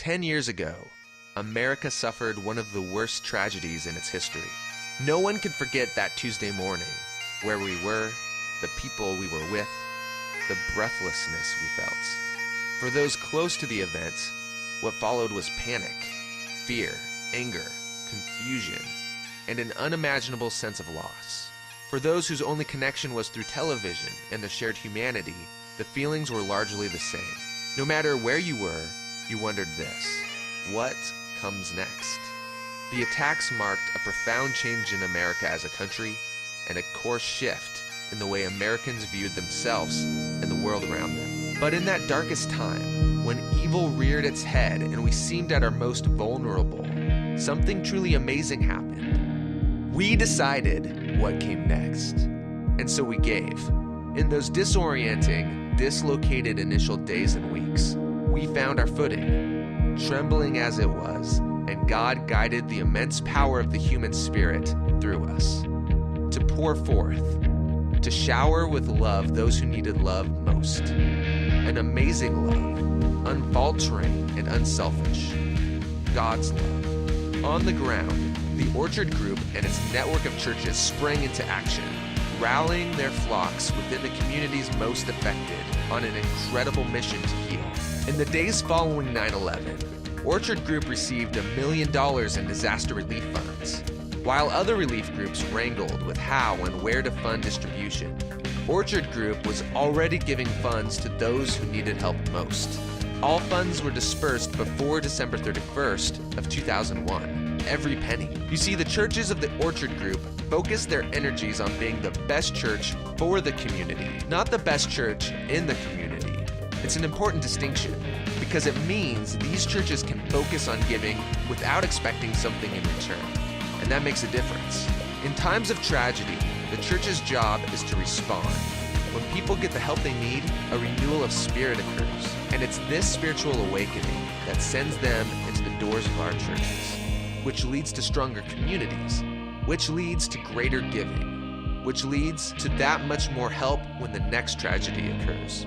10 years ago, America suffered one of the worst tragedies in its history. No one can forget that Tuesday morning, where we were, the people we were with, the breathlessness we felt. For those close to the event, what followed was panic, fear, anger, confusion, and an unimaginable sense of loss. For those whose only connection was through television and the shared humanity, the feelings were largely the same. No matter where you were, you wondered this: what comes next? The attacks marked a profound change in America as a country and a course shift in the way Americans viewed themselves and the world around them. But in that darkest time, when evil reared its head and we seemed at our most vulnerable, something truly amazing happened. We decided what came next, and so we gave. In those disorienting, dislocated initial days and weeks, we found our footing, trembling as it was, and God guided the immense power of the human spirit through us, to pour forth, to shower with love those who needed love most. An amazing love, unfaltering and unselfish. God's love. On the ground, the Orchard Group and its network of churches sprang into action, rallying their flocks within the communities most affected on an incredible mission to heal. In the days following 9/11, Orchard Group received $1 million in disaster relief funds. While other relief groups wrangled with how and where to fund distribution, Orchard Group was already giving funds to those who needed help most. All funds were dispersed before December 31st of 2001, every penny. You see, the churches of the Orchard Group focused their energies on being the best church for the community, not the best church in the community. It's an important distinction, because it means these churches can focus on giving without expecting something in return. And that makes a difference. In times of tragedy, the church's job is to respond. When people get the help they need, a renewal of spirit occurs. And it's this spiritual awakening that sends them into the doors of our churches, which leads to stronger communities, which leads to greater giving, which leads to that much more help when the next tragedy occurs.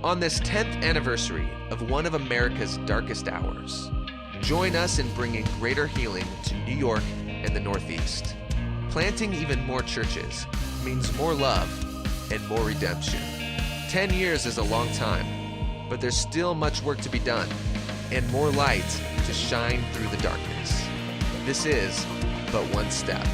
On this 10th anniversary of one of America's darkest hours, join us in bringing greater healing to New York and the Northeast. Planting even more churches means more love and more redemption. 10 years is a long time, but there's still much work to be done and more light to shine through the darkness. This is but one step.